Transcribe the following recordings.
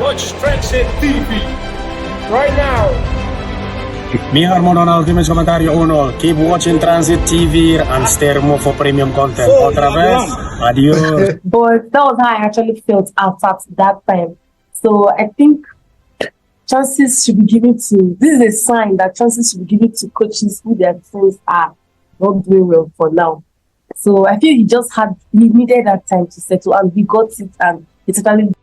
Watch Transit TV right now. Mi Harmon ultimate comentario 1. Keep watching Transit TV and stay more for premium content. Otra vez, adios. But that was how I actually felt at that time. So I think chances should be given to, this is a sign that chances should be given to coaches who their teams are not doing well for now. So I feel he needed that time to settle, and he got it, and it totally.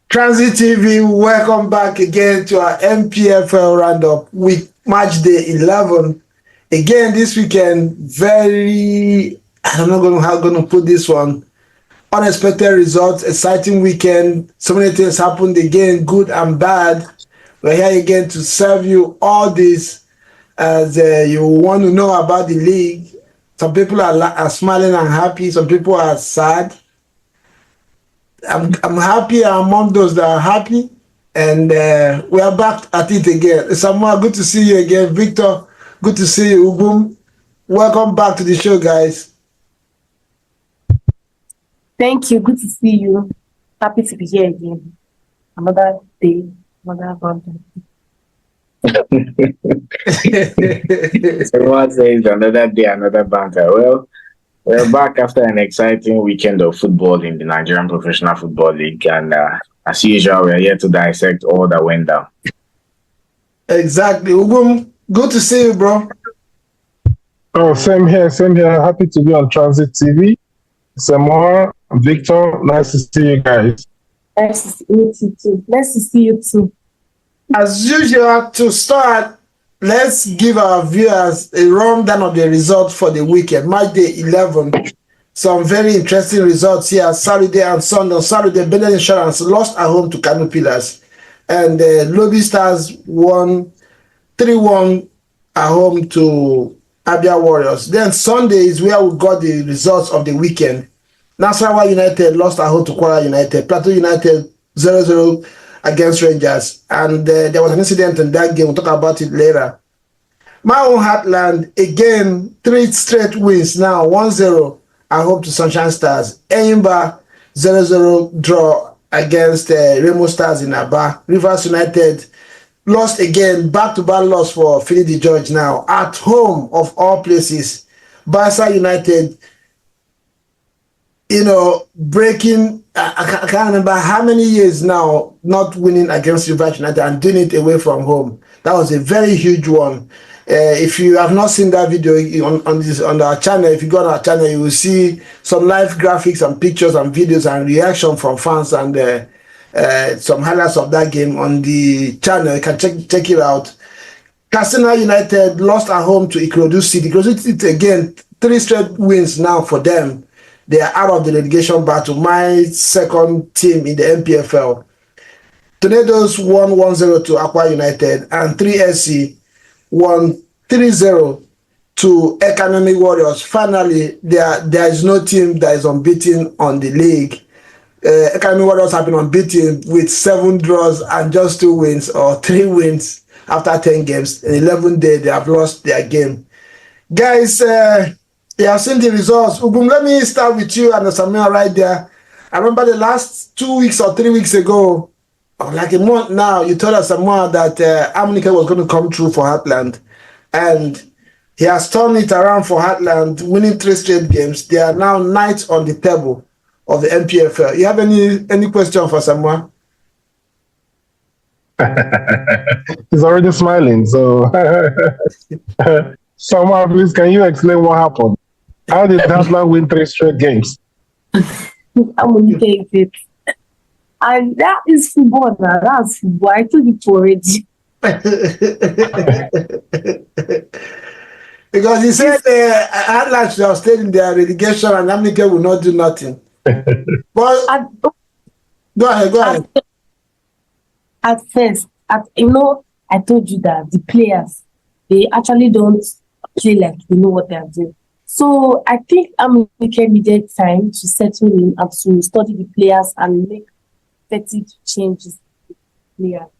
Transit TV, welcome back again to our NPFL roundup week match day 11. Again this weekend, I'm not going how I'm going to put this one. Unexpected results, exciting weekend. So many things happened again, good and bad. We're here again to serve you all this as you want to know about the league. Some people are smiling and happy. Some people are sad. I'm happy. I'm among those that are happy, and we are back at it again. Samuel, good to see you again. Victor, good to see you. Ugum, welcome back to the show, guys. Thank you. Good to see you. Happy to be here again. Another day, another round. Someone says another day, another banter. Well, we're back after an exciting weekend of football in the Nigerian Professional Football League, and as usual, we're here to dissect all that went down. Exactly. Ugum, good to see you, bro. Oh, same here, same here. Happy to be on Transit TV. Samoa, Victor, nice to see you guys. Nice to see you too. Nice to see you too. As usual, to start, let's give our viewers a rundown of the results for the weekend. Match day 11. Some very interesting results here. Saturday and Sunday. On Saturday, Benin Insurance lost at home to Kano Pillars. And Lobby Stars won 3-1 at home to Abia Warriors. Then Sunday is where we got the results of the weekend. Nasarawa United lost at home to Kwara United. Plateau United 0-0 against Rangers, and there was an incident in that game. We'll talk about it later. My own Heartland, again, 3 straight wins now, 1-0 at home to Sunshine Stars. Enyimba 0-0 draw against Remo Stars in Aba. Rivers United lost again, back-to-back loss for Finidi George now, at home of all places. Barca United, breaking, I can't remember how many years now not winning against Rivers United and doing it away from home. That was a very huge one. If you have not seen that video on our channel, if you go on our channel, you will see some live graphics and pictures and videos and reaction from fans and some highlights of that game on the channel. You can check it out. Katsina United lost at home to Ikorodu City. Ikorodu City again, 3 straight wins now for them. They are out of the relegation battle. My second team in the NPFL. Tornadoes won 1-0 to Akwa United, and 3SC won 3-0 to Economic Warriors. Finally, there is no team that is unbeaten on the league. Economic Warriors have been unbeaten with 7 draws and just 2 wins, or 3 wins after 10 games. In 11 days, they have lost their game. Guys, you have seen the results. Ugum, let me start with you and Samuel right there. I remember the last 2 weeks or 3 weeks ago, or like a month now, you told us, Samuel, that Amunike was going to come through for Heartland. And he has turned it around for Heartland, winning 3 straight games. They are now knights on the table of the NPFL. You have any question for Samuel? He's already smiling, so... Samuel, please, can you explain what happened? How did Heartland win 3 straight games? I'm going to take it. And that is football now. That's football. I told you already. Because he said Heartland should have stayed in their relegation and Amunike will not do nothing. But go ahead. At first, I told you that the players, they actually don't play like they know what they are doing. So I think Amunike needed time to settle in and to study the players and make 30 changes to the players.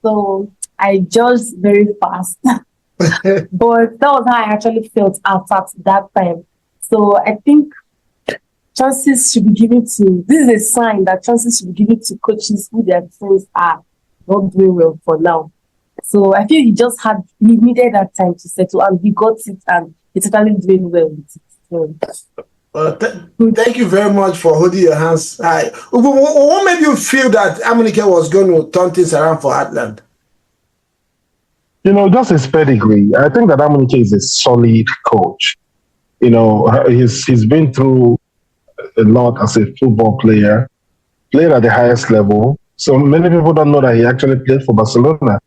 So I judged very fast. But that was how I actually felt at that time. So I think chances should be given to, this is a sign that chances should be given to coaches who their teams are not doing well for now. So I feel he needed that time to settle and he got it and he's totally doing well with it. So. Thank you very much for holding your hands high. What made you feel that Amunike was going to turn things around for Heartland? Just his pedigree. I think that Amunike is a solid coach. He's been through a lot as a football player, played at the highest level. So many people don't know that he actually played for Barcelona.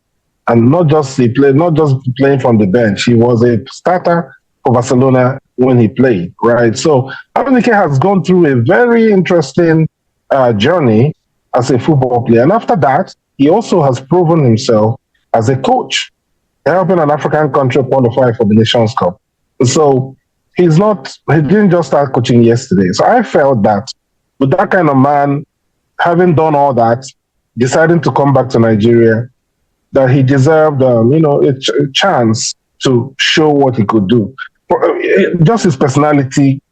And not just playing from the bench. He was a starter for Barcelona when he played, right? So Amunike has gone through a very interesting journey as a football player. And after that, he also has proven himself as a coach, helping an African country qualify for the Nations Cup. So he didn't just start coaching yesterday. So I felt that with that kind of man, having done all that, deciding to come back to Nigeria, that he deserved, a chance to show what he could do. Just his personality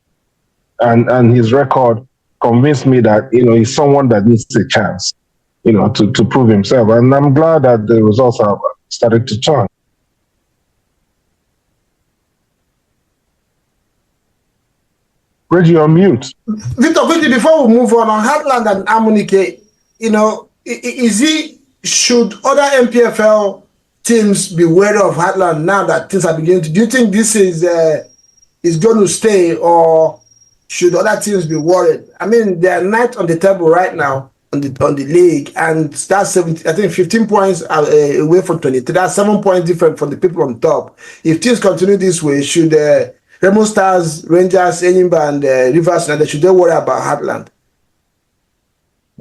and his record convinced me that, he's someone that needs a chance, to prove himself. And I'm glad that the results have started to turn. Reggie, on mute. Victor, before we move on Heartland and Amunike, should other NPFL teams be wary of Heartland now that things are beginning to? Do you think this is going to stay, or should other teams be worried? I mean, they are ninth on the table right now on the league, and that's 15 points away from 23. That's 7 points different from the people on top. If things continue this way, should Remo Stars, Rangers, Enyimba, and Rivers United, should they worry about Heartland?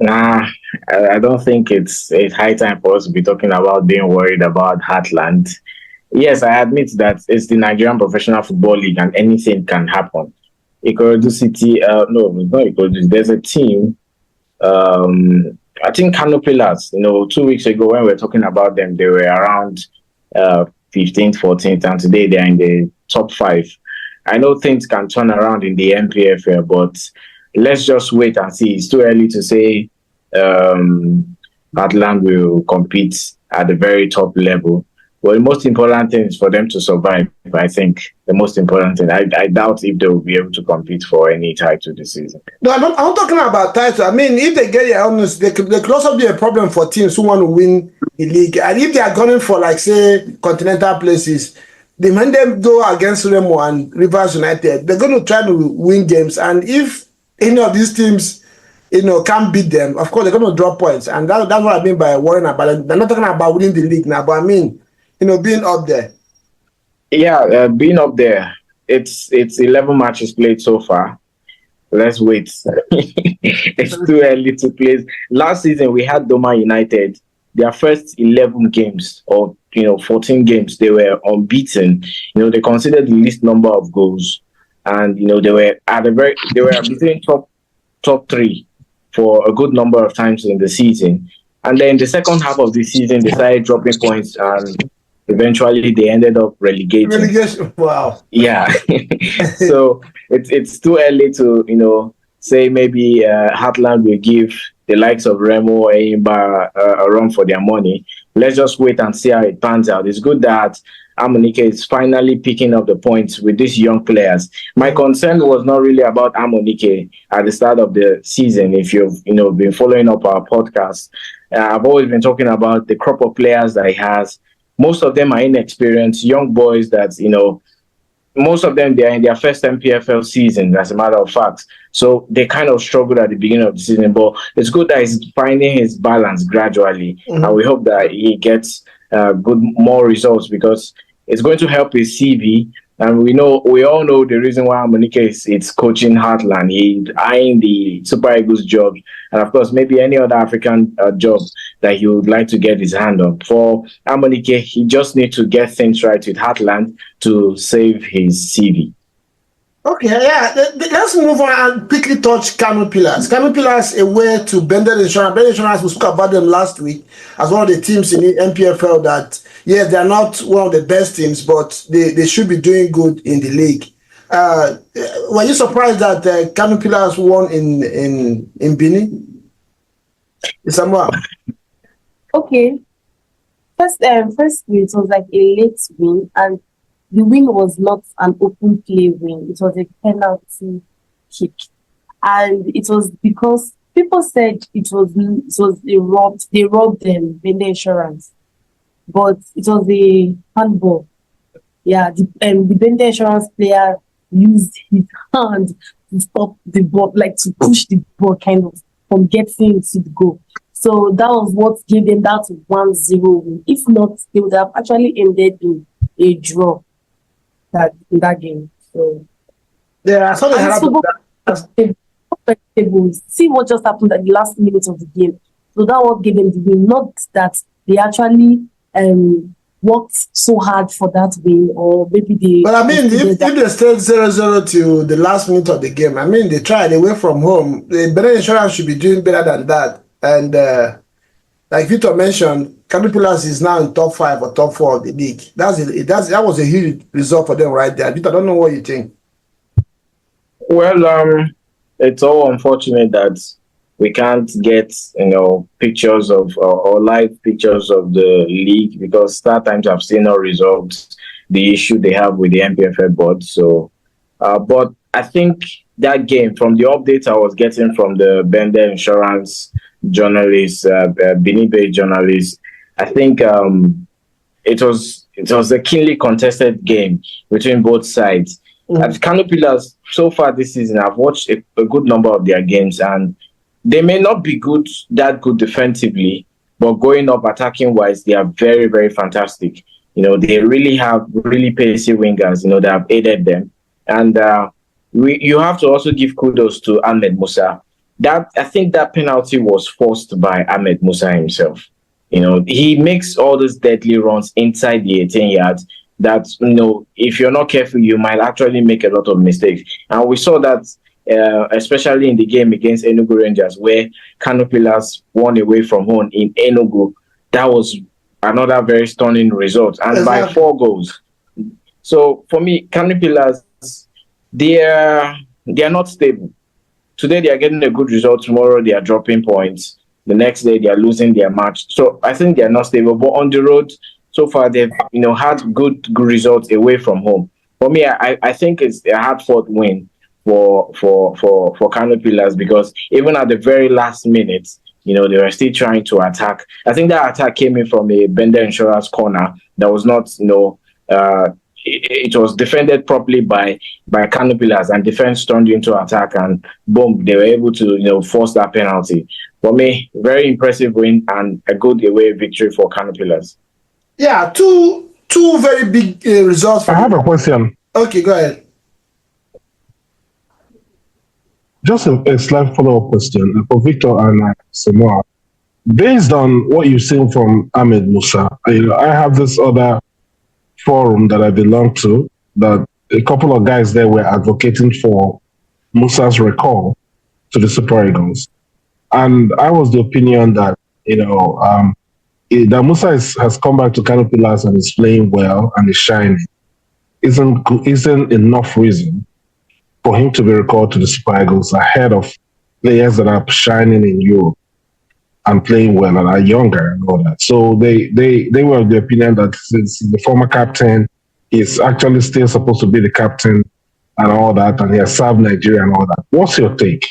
Nah, I don't think it's high time for us to be talking about being worried about Heartland. Yes, I admit that it's the Nigerian Professional Football League and anything can happen. Ikorodu City, no, it's not Ikorodu. There's a team, I think Kano Pillars, 2 weeks ago when we were talking about them, they were around 15th, 14th, and today they're in the top 5. I know things can turn around in the NPFL, but let's just wait and see. It's too early to say Heartland will compete at the very top level. Well, the most important thing is for them to survive. I think the most important thing. I doubt if they will be able to compete for any title this season. No, I'm not talking about title. I mean, if they get their honors, they could also be a problem for teams who want to win the league. And if they are going for, like, say, continental places, when they go against Remo and Rivers United, they're going to try to win games. And if any of these teams, can't beat them, of course, they're going to drop points. And that's what I mean by worrying about it. They're not talking about winning the league now, but I mean, being up there. Yeah, being up there. It's 11 matches played so far. Let's wait. It's too early to play. Last season, we had Doma United. Their first 11 games or 14 games, they were unbeaten. They considered the least number of goals, and they were between top 3 for a good number of times in the season. And then the second half of the season, they started dropping points, and eventually they ended up relegating. Relegation, wow. Yeah. So it's too early to say maybe Heartland will give the likes of Remo or Enyimba a run for their money. Let's just wait and see how it pans out. It's good that Amunike is finally picking up the points with these young players. My concern was not really about Amunike at the start of the season. If you've been following up our podcast, I've always been talking about the crop of players that he has. Most of them are inexperienced, young boys that, most of them, they're in their first NPFL season, as a matter of fact. So they kind of struggled at the beginning of the season, but it's good that he's finding his balance gradually. Mm-hmm. And we hope that he gets more results, because it's going to help his CV. And we all know the reason why Amunike is coaching Heartland. He's eyeing the Super Eagles job, and of course, maybe any other African job that he would like to get his hand on. For Amunike, he just needs to get things right with Heartland to save his CV. Okay, yeah. Let's move on and quickly touch Kano Pillars. Kano Pillars away to Bendel Insurance. Bendel Insurance, we spoke about them last week as one of the teams in the NPFL that, yes, they are not one of the best teams, but they should be doing good in the league. Were you surprised that Kano Pillars won in Benin? Samuel? Okay. Firstly, it was like a late win, and the win was not an open play win. It was a penalty kick, and it was because people said it was a robbed. They robbed them in the insurance, but it was a handball. Yeah, the Bender insurance player used his hand to stop the ball, like to push the ball kind of from getting to the goal. So that was what gave them that 1-0 win. If not, they would have actually ended in a draw in that game. So Yeah, I saw the and highlight of that. tables. See what just happened at the last minute of the game. So that what gave them the win. Not that they actually worked so hard for that win, or maybe they. But I mean, if that. they stayed 0-0 to the last minute of the game, I mean, they tried away from home. The Benin Insurance should be doing better than that. And like Victor mentioned, Caterpillars is now in top 5 or top 4 of the league. That was a huge result for them right there. Victor, I don't know what you think. Well, it's all unfortunate that we can't get pictures of or live pictures of the league, because Star Times have still not resolved the issue they have with the NPFL board. So, but I think that game, from the updates I was getting from the Bender Insurance journalists, Benin-based journalists, I think it was a keenly contested game between both sides. At Kano Pillars, so far this season, I've watched a good number of their games, and they may not be that good defensively, but going up attacking wise, they are very, very fantastic. They really have really pacey wingers, that have aided them. And you have to also give kudos to Ahmed Musa. I think that penalty was forced by Ahmed Musa himself. He makes all those deadly runs inside the 18 yards that, if you're not careful, you might actually make a lot of mistakes. And we saw that especially in the game against Enugu Rangers, where Kano Pillars won away from home in Enugu. That was another very stunning result, and by 4 goals. So for me, Kano Pillars, they are not stable. Today they are getting a good result. Tomorrow they are dropping points. The next day they are losing their match. So I think they are not stable. But on the road, so far they've had good results away from home. For me, I think it's a hard-fought win for Kano Pillars, because even at the very last minute, they were still trying to attack. I think that attack came in from a Bender Insurance corner that was not, it was defended properly by Kano Pillars, and defense turned into attack, and boom, they were able to force that penalty. For me, very impressive win and a good away victory for Kano Pillars. Yeah, two very big results. I have a question. Okay, go ahead. Just a slight follow-up question for Victor and Samoa. Based on what you've seen from Ahmed Musa, I have this other forum that I belong to, that a couple of guys there were advocating for Musa's recall to the Super Eagles. And I was the opinion that, that Musa has come back to Kano Pillars and is playing well and is shining. Isn't enough reason for him to be recalled to the Super Eagles ahead of players that are shining in Europe and playing well and are younger and all that. So they were of the opinion that since the former captain is actually still supposed to be the captain and all that, and he has served Nigeria and all that. What's your take?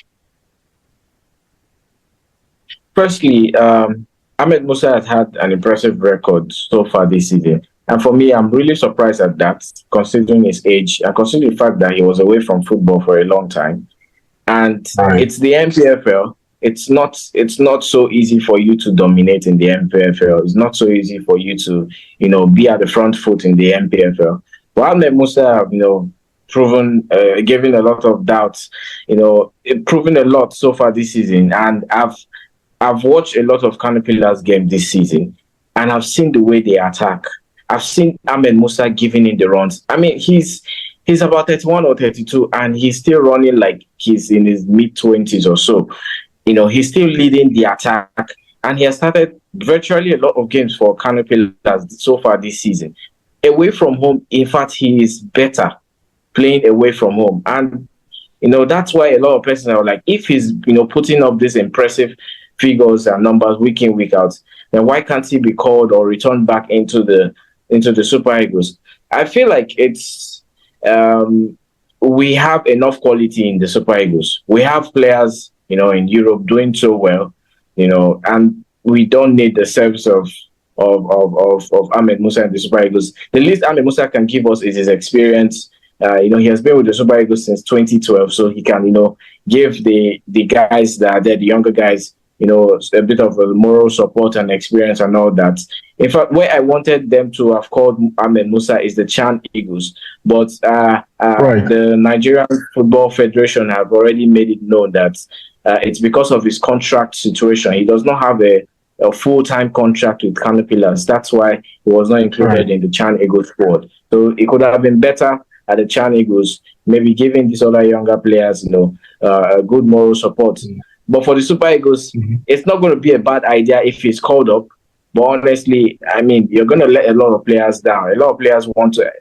Firstly, Ahmed Musa has had an impressive record so far this season. And for me, I'm really surprised at that, considering his age and considering the fact that he was away from football for a long time. And It's the NPFL. It's not so easy for you to dominate in the NPFL. It's not so easy for you to, be at the front foot in the NPFL. But Ahmed Musa have, proven, given a lot of doubts, proven a lot so far this season. And I've watched a lot of Kano Pillars games this season, and I've seen the way they attack. I've seen Ahmed Musa giving in the runs. I mean, he's he's about 31 or 32, and he's still running like he's in his mid-20s or so. He's still leading the attack, and he has started virtually a lot of games for Kano Pillars so far this season. Away from home, in fact, he is better playing away from home. And, that's why a lot of persons are like, if he's, putting up these impressive figures and numbers week in, week out, then why can't he be called or returned back into the Super Eagles? I feel like it's we have enough quality in the Super Eagles. We have players, in Europe doing so well, and we don't need the service of Ahmed Musa and the Super Eagles. The least Ahmed Musa can give us is his experience. He has been with the Super Eagles since 2012, so he can, give the guys that are there, the younger guys, a bit of a moral support and experience and all that. In fact, where I wanted them to have called Ahmed Musa is the Chan Eagles, but the Nigerian Football Federation have already made it known that it's because of his contract situation. He does not have a full-time contract with Kano Pillars. That's why he was not included in the Chan Eagles squad. So it could have been better at the Chan Eagles, maybe giving these other younger players, a good moral support. But for the Super Eagles, it's not going to be a bad idea if he's called up. But honestly, I mean, you're going to let a lot of players down. A lot of players want to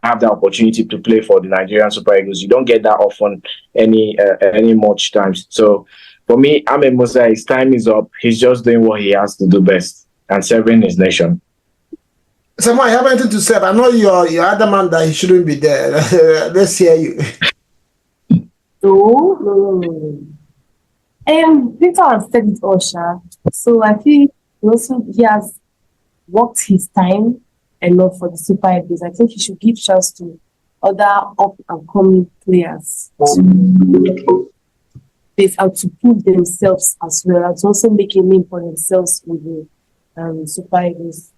have the opportunity to play for the Nigerian Super Eagles. You don't get that often any much times. So for me, Ahmed Musa, his time is up. He's just doing what he has to do best and serving his nation. Samuel, I have anything to say. I know you're adamant that he shouldn't be there. Let's hear you. No. Victor has said it all, Sha. So I think he has worked his time enough for the Super Eagles. I think he should give chance to other up and coming players to prove themselves as well, and to also make a name for themselves with the Super Eagles.